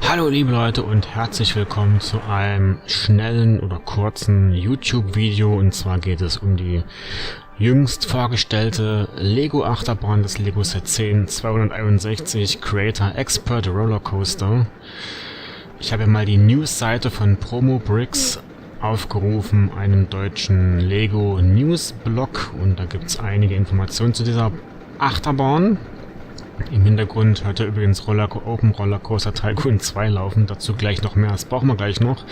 Hallo liebe Leute und herzlich willkommen zu einem schnellen oder kurzen YouTube-Video, und zwar geht es um die jüngst vorgestellte Lego Achterbahn des Lego Set 10 261 Creator Expert Roller Coaster. Ich habe mal die News-Seite von Promobricks aufgerufen, einem deutschen Lego News-Blog, und da gibt es einige Informationen zu dieser Achterbahn. Im Hintergrund hört ihr übrigens Open Roller Coaster Tycoon 2 laufen, dazu gleich noch mehr, das brauchen wir gleich noch.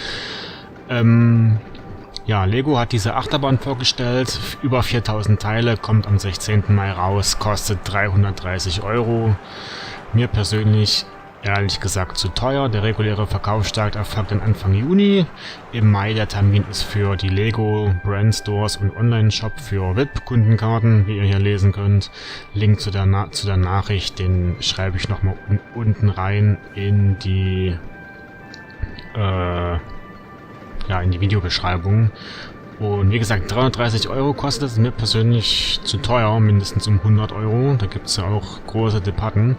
Ja, Lego hat diese Achterbahn vorgestellt, über 4000 Teile, kommt am 16. Mai raus, kostet 330 €. Mir persönlich ehrlich gesagt zu teuer. Der reguläre Verkaufsstart erfolgt dann Anfang Juni. Im Mai der Termin ist für die Lego Brand Stores und Online-Shop für VIP-Kundenkarten, wie ihr hier lesen könnt. Link zu der Nachricht, den schreibe ich nochmal unten rein in die in die Videobeschreibung. Und wie gesagt, 330 € kostet es, mir persönlich zu teuer, mindestens um 100 €. Da gibt es ja auch große Debatten.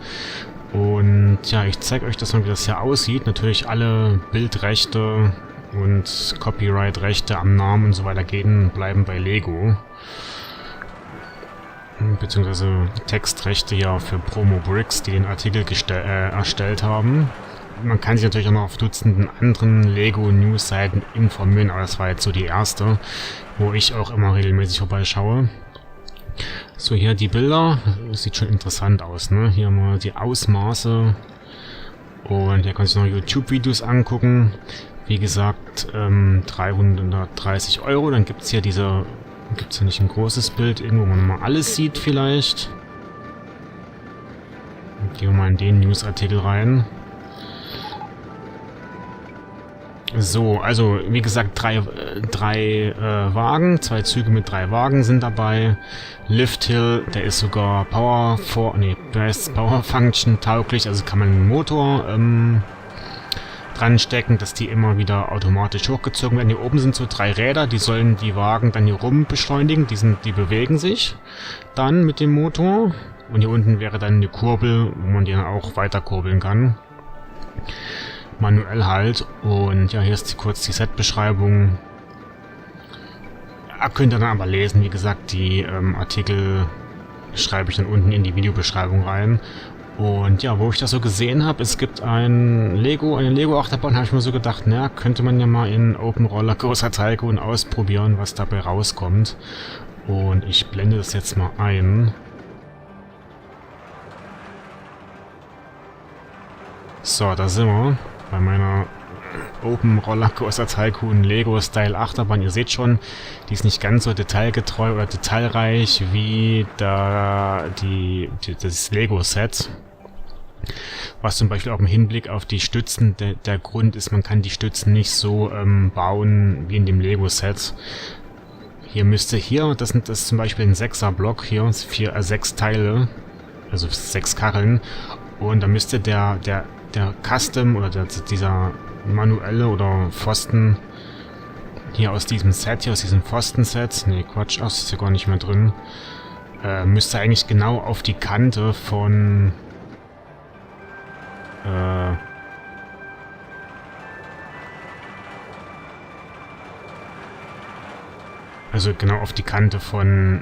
Und ja, ich zeige euch das mal, wie das hier aussieht. Natürlich alle Bildrechte und Copyright-Rechte am Namen und so weiter bleiben bei Lego. Beziehungsweise Textrechte ja für Promobricks, die den Artikel erstellt haben. Man kann sich natürlich auch noch auf Dutzenden anderen Lego-News-Seiten informieren, aber das war jetzt so die erste, wo ich auch immer regelmäßig vorbeischaue. So, hier die Bilder. Das sieht schon interessant aus, ne? Hier mal die Ausmaße. Und hier kann sich noch YouTube-Videos angucken. Wie gesagt, 330 €. Dann gibt es hier gibt's hier nicht ein großes Bild, irgendwo, wo man mal alles sieht vielleicht. Gehen wir mal in den News-Artikel rein. So, also wie gesagt, drei Wagen, 2 Züge mit 3 Wagen sind dabei. Lift Hill, der ist sogar Power Function tauglich, also kann man einen Motor dran stecken, dass die immer wieder automatisch hochgezogen werden. Hier oben sind so 3 Räder, die sollen die Wagen dann hier rum beschleunigen, die bewegen sich dann mit dem Motor. Und hier unten wäre dann eine Kurbel, wo man die dann auch weiter kurbeln kann. Manuell halt. Und ja, hier ist kurz die Set-Beschreibung. Könnt ihr dann aber lesen. Wie gesagt, die Artikel schreibe ich dann unten in die Videobeschreibung rein. Und ja, wo ich das so gesehen habe, es gibt eine Lego-Achterbahn, habe ich mir so gedacht, na, könnte man ja mal in Open Roller Coaster Tycoon ausprobieren, was dabei rauskommt. Und ich blende das jetzt mal ein. So, da sind wir bei meiner Open Roller Coaster Tycoon Lego Style Achterbahn. Ihr seht schon, die ist nicht ganz so detailgetreu oder detailreich wie das Lego Set. Was zum Beispiel auch im Hinblick auf die Stützen der Grund ist, man kann die Stützen nicht so bauen wie in dem Lego Set. Das ist zum Beispiel ein 6er Block hier, 6 Teile, also 6 Kacheln. Und da müsste der Custom oder dieser manuelle oder Pfosten hier aus diesem Pfosten-Set, nee, Quatsch, ist ja gar nicht mehr drin, müsste eigentlich genau auf die Kante von also genau auf die Kante von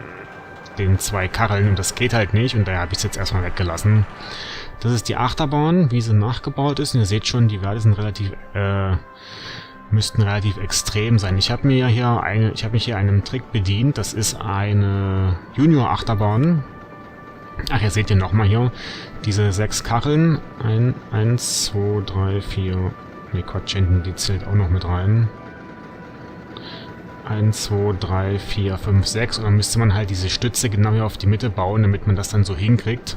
den 2 Kacheln, und das geht halt nicht, und daher habe ich es jetzt erstmal weggelassen. Das ist die Achterbahn, wie sie nachgebaut ist, und ihr seht schon, die Werte sind müssten relativ extrem sein. Ich habe mich hier einem Trick bedient, das ist eine Junior-Achterbahn. Ach, ihr seht ihr nochmal hier, diese 6 Kacheln, 1, 2, 3, 4, ne Quatsch, hinten, die zählt auch noch mit rein. 1, 2, 3, 4, 5, 6, und dann müsste man halt diese Stütze genau hier auf die Mitte bauen, damit man das dann so hinkriegt,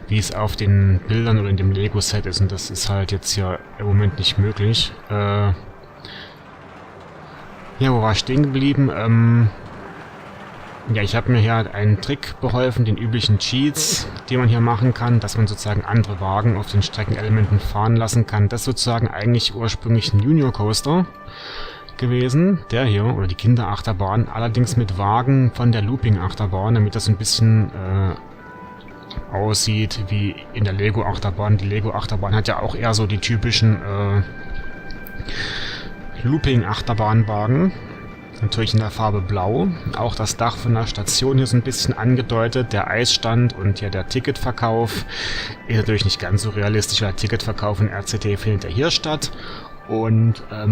wie es auf den Bildern oder in dem Lego-Set ist, und das ist halt jetzt hier im Moment nicht möglich. Ja, wo war ich stehen geblieben? Ja, ich habe mir hier halt einen Trick beholfen, den üblichen Cheats, den man hier machen kann, dass man sozusagen andere Wagen auf den Streckenelementen fahren lassen kann. Das ist sozusagen eigentlich ursprünglich ein Junior Coaster gewesen, der hier, oder die Kinderachterbahn, allerdings mit Wagen von der Looping-Achterbahn, damit das ein bisschen aussieht wie in der Lego-Achterbahn. Die Lego-Achterbahn hat ja auch eher so die typischen Looping-Achterbahnwagen. Natürlich in der Farbe Blau. Auch das Dach von der Station hier so ein bisschen angedeutet. Der Eisstand und ja der Ticketverkauf ist natürlich nicht ganz so realistisch, weil der Ticketverkauf in RCT findet ja hier statt. Und das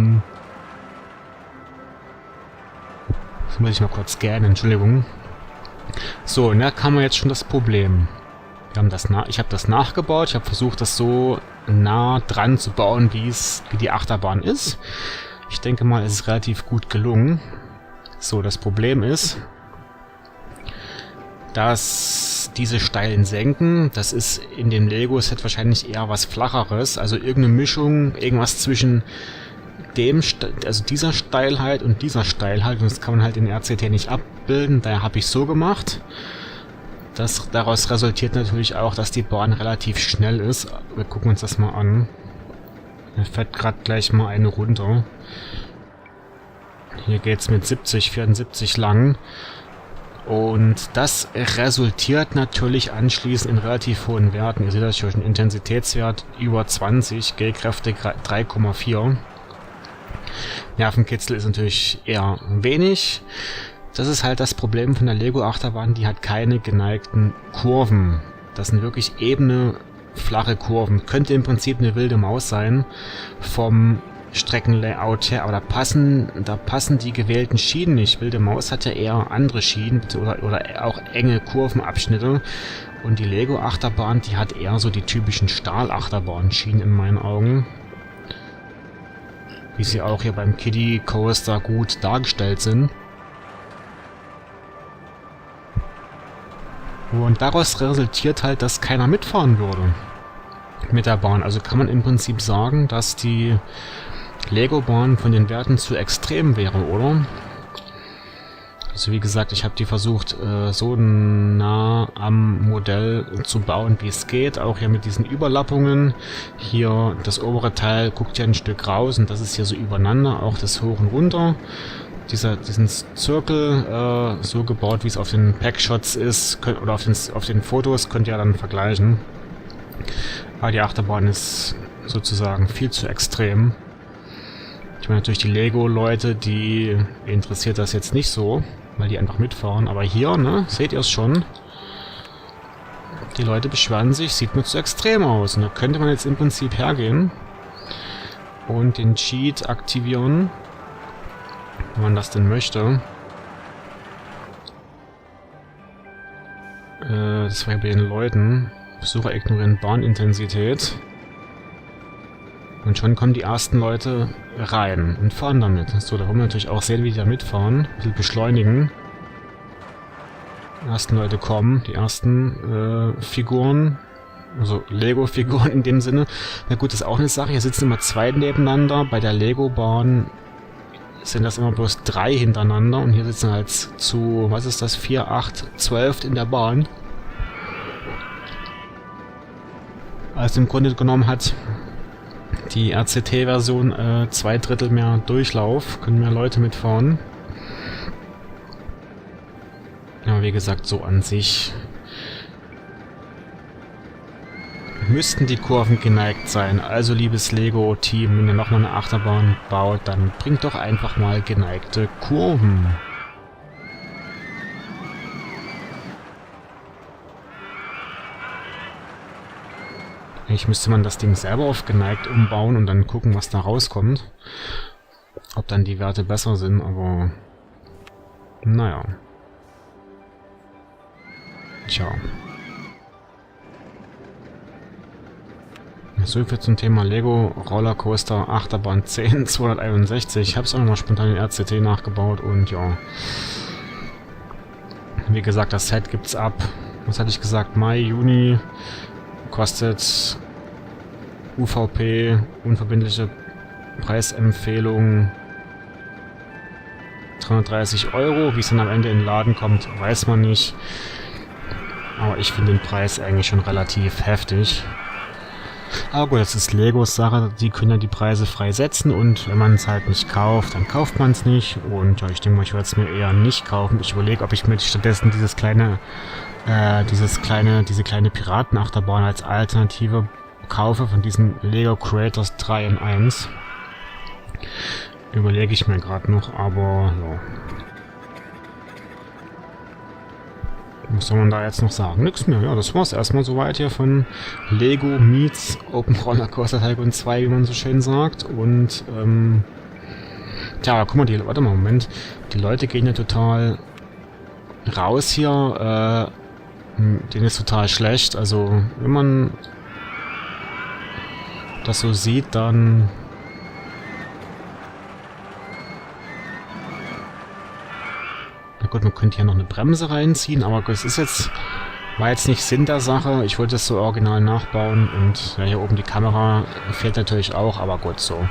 muss ich mal kurz scannen, Entschuldigung. So, und da kam wir jetzt schon das Problem. Ich habe das nachgebaut. Ich habe versucht, das so nah dran zu bauen, wie die Achterbahn ist. Ich denke mal, es ist relativ gut gelungen. So, das Problem ist, dass diese steilen Senken, das ist in dem Lego-Set wahrscheinlich eher was Flacheres. Also irgendeine Mischung, irgendwas zwischen dieser Steilheit und dieser Steilheit. Und das kann man halt in RCT nicht abbilden. Daher habe ich so gemacht. Daraus resultiert natürlich auch, dass die Bahn relativ schnell ist. Wir gucken uns das mal an. Da fährt gerade gleich mal eine runter. Hier geht es mit 74 lang. Und das resultiert natürlich anschließend in relativ hohen Werten. Ihr seht das schon, Intensitätswert über 20, G-Kräfte 3,4. Nervenkitzel ist natürlich eher wenig. Das ist halt das Problem von der Lego-Achterbahn, die hat keine geneigten Kurven. Das sind wirklich ebene, flache Kurven. Könnte im Prinzip eine wilde Maus sein vom Streckenlayout her, aber da passen die gewählten Schienen nicht. Wilde Maus hat ja eher andere Schienen oder auch enge Kurvenabschnitte. Und die Lego-Achterbahn, die hat eher so die typischen Stahl-Achterbahn-Schienen in meinen Augen. Wie sie auch hier beim Kiddie Coaster gut dargestellt sind. Und daraus resultiert halt, dass keiner mitfahren würde mit der Bahn. Also kann man im Prinzip sagen, dass die Lego-Bahn von den Werten zu extrem wäre, oder? Also wie gesagt, ich habe die versucht, so nah am Modell zu bauen, wie es geht. Auch hier mit diesen Überlappungen. Hier das obere Teil guckt ja ein Stück raus und das ist hier so übereinander, auch das hoch und runter. Diesen Zirkel so gebaut, wie es auf den Packshots ist, oder auf den Fotos, könnt ihr ja dann vergleichen. Aber die Achterbahn ist sozusagen viel zu extrem. Ich meine natürlich die Lego-Leute, die interessiert das jetzt nicht so, weil die einfach mitfahren. Aber hier, ne, seht ihr es schon. Die Leute beschweren sich, sieht mir zu extrem aus. Und da könnte man jetzt im Prinzip hergehen und den Cheat aktivieren, wenn man das denn möchte. Das war ja bei den Leuten. Besucher ignorieren Bahnintensität. Und schon kommen die ersten Leute rein und fahren damit. So, da wollen wir natürlich auch sehen, wie die da mitfahren. Ein bisschen beschleunigen. Die ersten Leute kommen, die ersten Figuren. Also Lego-Figuren in dem Sinne. Na gut, das ist auch eine Sache. Hier sitzen immer zwei nebeneinander. Bei der Lego-Bahn sind das immer bloß 3 hintereinander. Und hier sitzen halt zu, was ist das, 4, 8, 12 in der Bahn. Also im Grunde genommen hat die RCT-Version 2/3 mehr Durchlauf, können mehr Leute mitfahren. Ja, wie gesagt, so an sich müssten die Kurven geneigt sein. Also liebes Lego-Team, wenn ihr nochmal eine Achterbahn baut, dann bringt doch einfach mal geneigte Kurven. Eigentlich müsste man das Ding selber auf geneigt umbauen und dann gucken, was da rauskommt. Ob dann die Werte besser sind, aber naja. Tja. So viel zum Thema Lego Rollercoaster Achterbahn 10261. Ich habe es auch nochmal spontan in RCT nachgebaut und ja. Wie gesagt, das Set gibt's ab. Was hatte ich gesagt? Mai, Juni. Kostet UVP, unverbindliche Preisempfehlung 330 €. Wie es dann am Ende in den Laden kommt, weiß man nicht. Aber ich finde den Preis eigentlich schon relativ heftig. Aber gut, das ist Legos Sache, die können ja die Preise frei setzen und wenn man es halt nicht kauft, dann kauft man es nicht. Und ja, ich denke mal, ich werde es mir eher nicht kaufen. Ich überlege, ob ich mir stattdessen diese kleine Piratenachterbahn als Alternative kaufe von diesen Lego Creators 3 in 1. Überlege ich mir gerade noch, aber ja. Was soll man da jetzt noch sagen? Nix mehr. Ja, das war's erstmal soweit hier von Lego meets Open Roller Coaster Tycoon 2, wie man so schön sagt. Und, tja, guck mal, warte mal, Moment. Die Leute gehen ja total raus hier. Denen ist total schlecht. Also, wenn man das so sieht, dann... Na gut, man könnte hier noch eine Bremse reinziehen, aber das ist jetzt... War jetzt nicht Sinn der Sache. Ich wollte es so original nachbauen und ja, hier oben die Kamera fehlt natürlich auch, aber gut, so.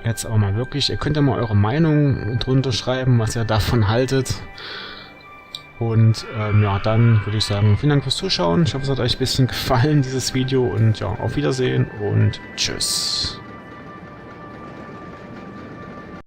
Jetzt auch mal wirklich, ihr könnt ja mal eure Meinung drunter schreiben, was ihr davon haltet. Und ja, dann würde ich sagen, vielen Dank fürs Zuschauen. Ich hoffe, es hat euch ein bisschen gefallen, dieses Video. Und ja, auf Wiedersehen und tschüss.